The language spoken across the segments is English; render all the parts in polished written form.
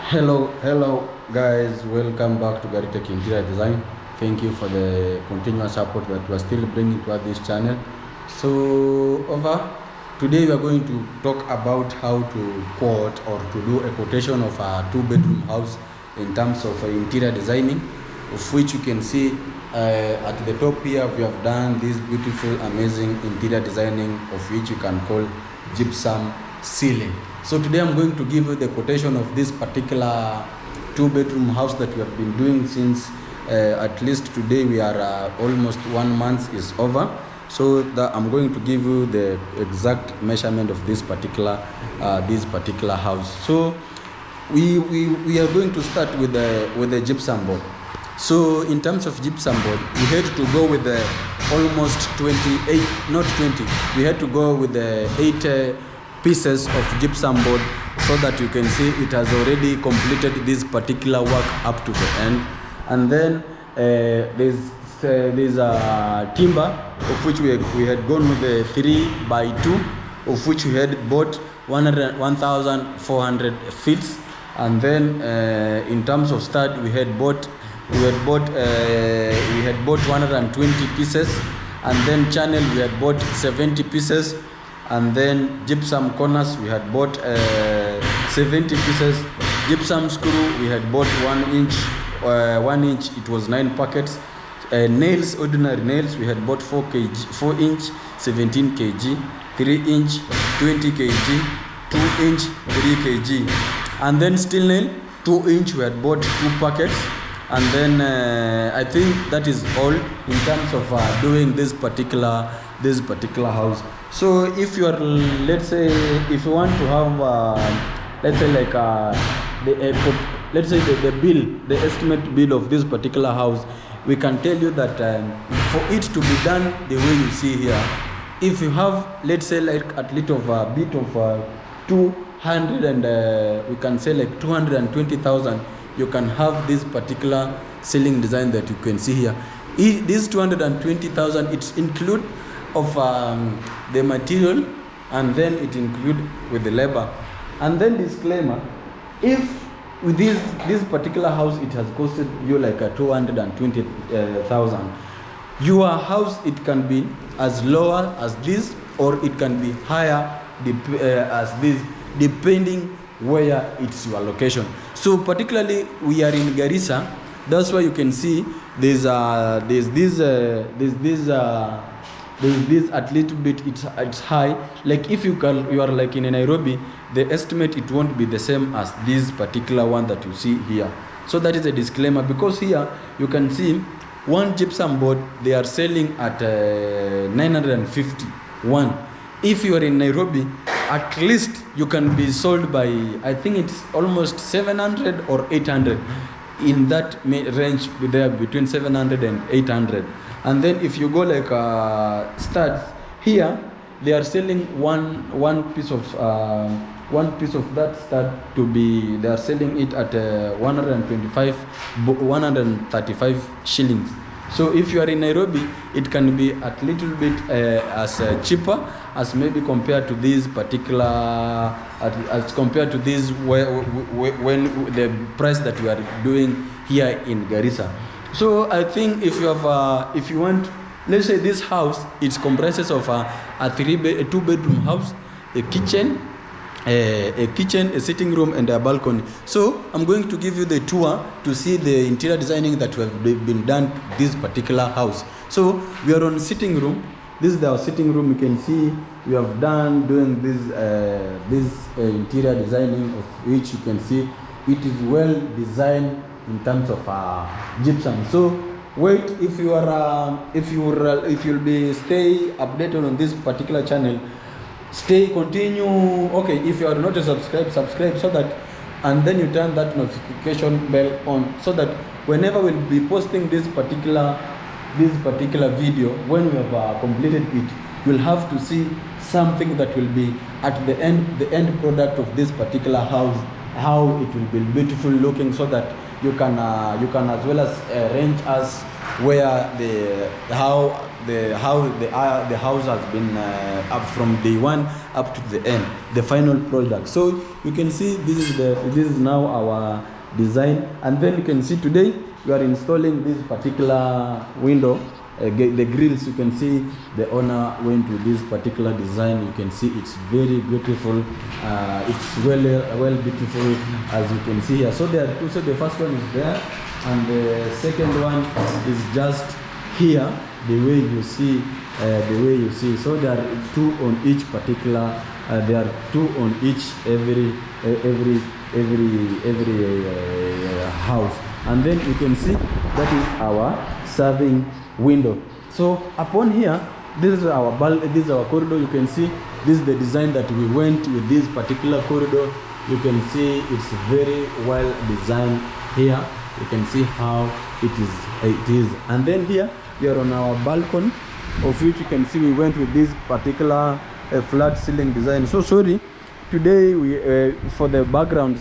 Hello guys, welcome back to Garitech Interior Design. Thank you for the continuous support that we are still bringing to this channel. So today we are going to talk about how to quote or to do a quotation of a 2-bedroom house in terms of interior designing, of which you can see at the top here we have done this beautiful amazing interior designing, of which you can call gypsum ceiling. So today I'm going to give you the quotation of this particular 2-bedroom house that we have been doing since at least today we are almost 1 month is over. So I'm going to give you the exact measurement of this particular house. So we are going to start with the gypsum board. So in terms of gypsum board, we had to go with the almost 28, not 20. We had to go with the 8 pieces of gypsum board, so that you can see it has already completed this particular work up to the end. And then there's timber, of which we had gone with the 3x2, of which we had bought 1,400 feet. And then in terms of stud, we had bought 120 pieces. And then channel we had bought 70 pieces. And then gypsum corners we had bought 70 pieces. Gypsum screw we had bought 1 inch, it was 9 packets. Nails, ordinary nails, we had bought 4 inch 17 kg, 3 inch 20 kg, 2 inch 3 kg. And then steel nail 2 inch we had bought 2 packets. And then I think that is all in terms of doing this particular house. So if you are, let's say, if you want to have let's say like the bill, the estimate bill of this particular house, we can tell you that for it to be done the way you see here, if you have, let's say, like at least of a bit of 200 and we can say like 220,000, you can have this particular ceiling design that you can see here. This 220,000, it's include of the material, and then it include with the labor. And then disclaimer, if with this particular house it has costed you like a 220,000, your house, it can be as lower as this, or it can be higher as this, depending where it's your location. So particularly we are in Garissa, that's why you can see there's this at little bit, it's high. Like if you are like in Nairobi, the estimate, it won't be the same as this particular one that you see here. So that is a disclaimer, because here you can see one gypsum board they are selling at 951. If you are in Nairobi, at least you can be sold by, I think it's almost 700 or 800, in that range there, between 700 and 800. And then if you go like studs, here they are selling one piece of that stud to be, they are selling it at 135 shillings. So if you are in Nairobi, it can be at little bit as cheaper as maybe compared to this particular, as compared to this when the price that we are doing here in Garissa. So I think if you have, if you want, let's say this house, it comprises of a 2-bedroom house, a kitchen, a sitting room, and a balcony. So I'm going to give you the tour to see the interior designing that have been done this particular house. So we are on sitting room. This is our sitting room. You can see we have done doing this interior designing, of which you can see it is well designed in terms of gypsum. So wait, if you'll be stay updated on this particular channel, continue. Okay, if you are not subscribe, so that, and then you turn that notification bell on, so that whenever we'll be posting this particular video, when we have completed it, you'll have to see something that will be at the end product of this particular house, how it will be beautiful looking, so that you can as well as arrange us where the house has been up from day one up to the end, the final product. So you can see this is now our design, and then you can see today we are installing this particular window. The grills, you can see the owner went with this particular design. You can see it's very beautiful. It's well beautiful, as you can see here. So there are two. So the first one is there, and the second one is just here. The way you see, So there are two on each particular. There are two on each every house, and then you can see that is our serving window. So upon here, this is our corridor. You can see this is the design that we went with this particular corridor. You can see it's very well designed here. You can see how it is. And then here we are on our balcony, of which you can see we went with this particular flat ceiling design. So sorry, today we for the background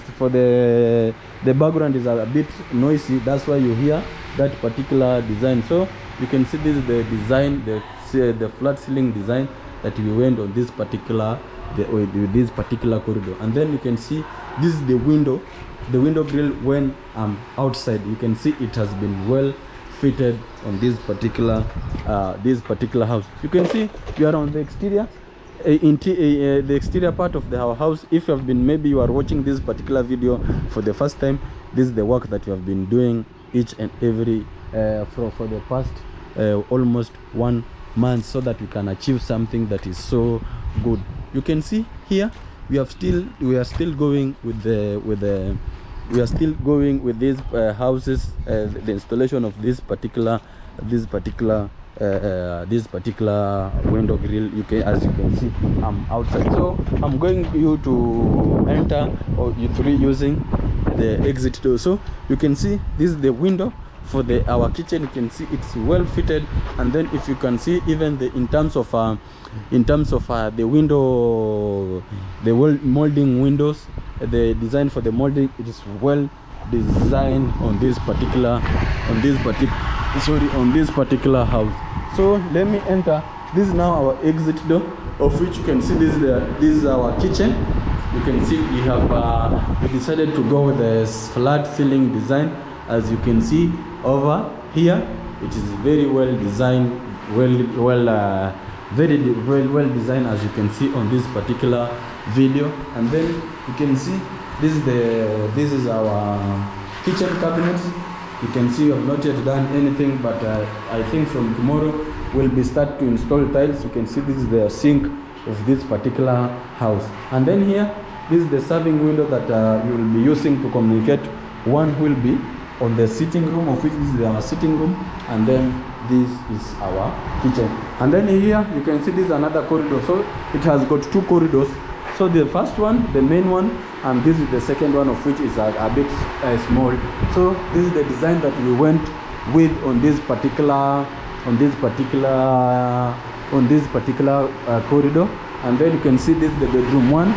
background is a bit noisy. That's why you hear that particular design. So you can see this is the design, the flat ceiling design that we went on this particular this particular corridor. And then you can see this is the window grill. When I'm outside, you can see it has been well fitted on this particular house. You can see we are on the exterior. The exterior part of our house. If you have been, maybe you are watching this particular video for the first time, this is the work that we have been doing each and every for the past almost 1 month, so that we can achieve something that is so good. You can see here we are still going with these houses, the installation of this particular window grill. As you can see, I'm outside, so I'm going you to enter or you through using the exit door. So you can see this is the window for our kitchen. You can see it's well fitted, and then if you can see even in terms of the window, the molding windows, the design for the molding, it is well designed on this particular house. So let me enter. This is now our exit door, of which you can see this is our kitchen. You can see we decided to go with a flat ceiling design. As you can see over here, it is very well designed, very well designed, as you can see on this particular video. And then you can see this is our kitchen cabinets. You can see we have not yet done anything, but I think from tomorrow we'll start to install tiles. You can see this is the sink of this particular house. And then here, this is the serving window that you will be using to communicate. One will be on the sitting room, of which this is our sitting room, and then this is our kitchen. And then here you can see this is another corridor. So it has got two corridors. So the first one, the main one, and this is the second one, of which is a bit small. So this is the design that we went with on this particular corridor. And then you can see this is the bedroom one.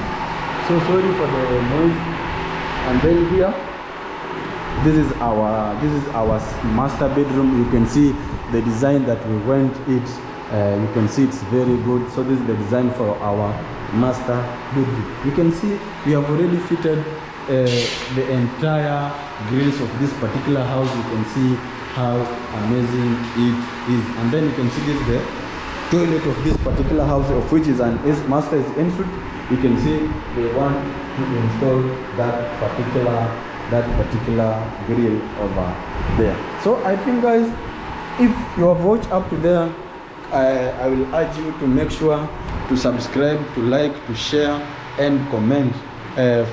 So sorry for the noise. And then here, this is our master bedroom. You can see the design that we went it. You can see it's very good. So this is the design for our master bedroom. You can see we have already fitted the entire grills of this particular house. You can see how amazing it is. And then you can see this is the toilet of this particular house, of which is an master ensuite. You can see they want to install that particular grill over there. So I think, guys, if you have watched up to there, I will urge you to make sure to subscribe, to like, to share, and comment.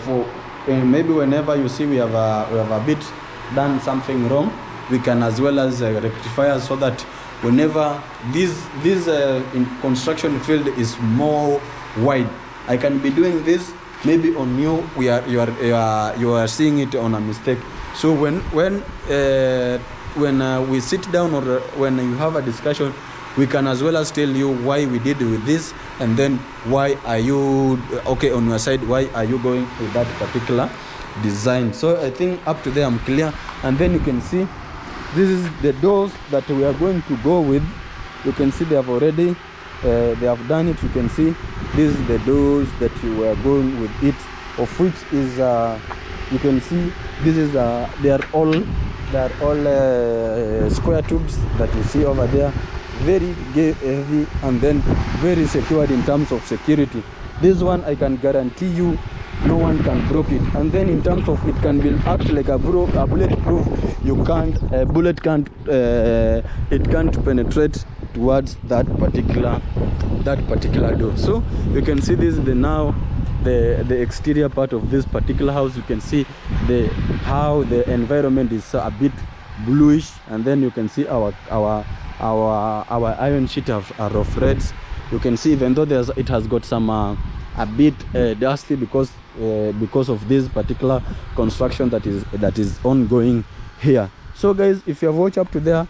For maybe whenever you see we have a bit done something wrong, we can as well as rectify, so that whenever this in construction field is more wide, I can be doing this. Maybe on you, you are seeing it on a mistake. So when we sit down, or when you have a discussion, we can as well as tell you why we did with this, and then why are you okay on your side, why are you going with that particular design. So I think up to there I'm clear. And then you can see This is the doors that we are going to go with. You can see they have already they have done it. You can see this is the doors that you are going with it, of which is you can see this is they are all square tubes that you see over there, very heavy and then very secured in terms of security. This one I can guarantee you no one can break it. And then in terms of it can be act like a bulletproof. You can't bullet can't it can't penetrate towards that particular door. So you can see this is the exterior part of this particular house. You can see how the environment is a bit bluish, and then you can see our iron sheet are of reds. You can see even though it has got some a bit dusty because of this particular construction that is ongoing here. So guys, if you have watched up to there,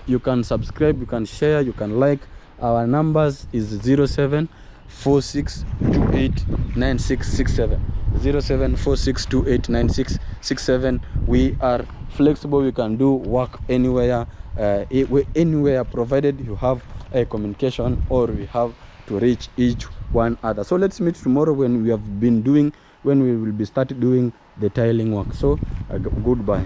you can subscribe, you can share, you can like. Our numbers is 0746289667. 0746289667. We are flexible. We can do work anywhere, provided you have a communication or we have to reach each one other. So let's meet tomorrow when we will be started doing the tiling work. So goodbye.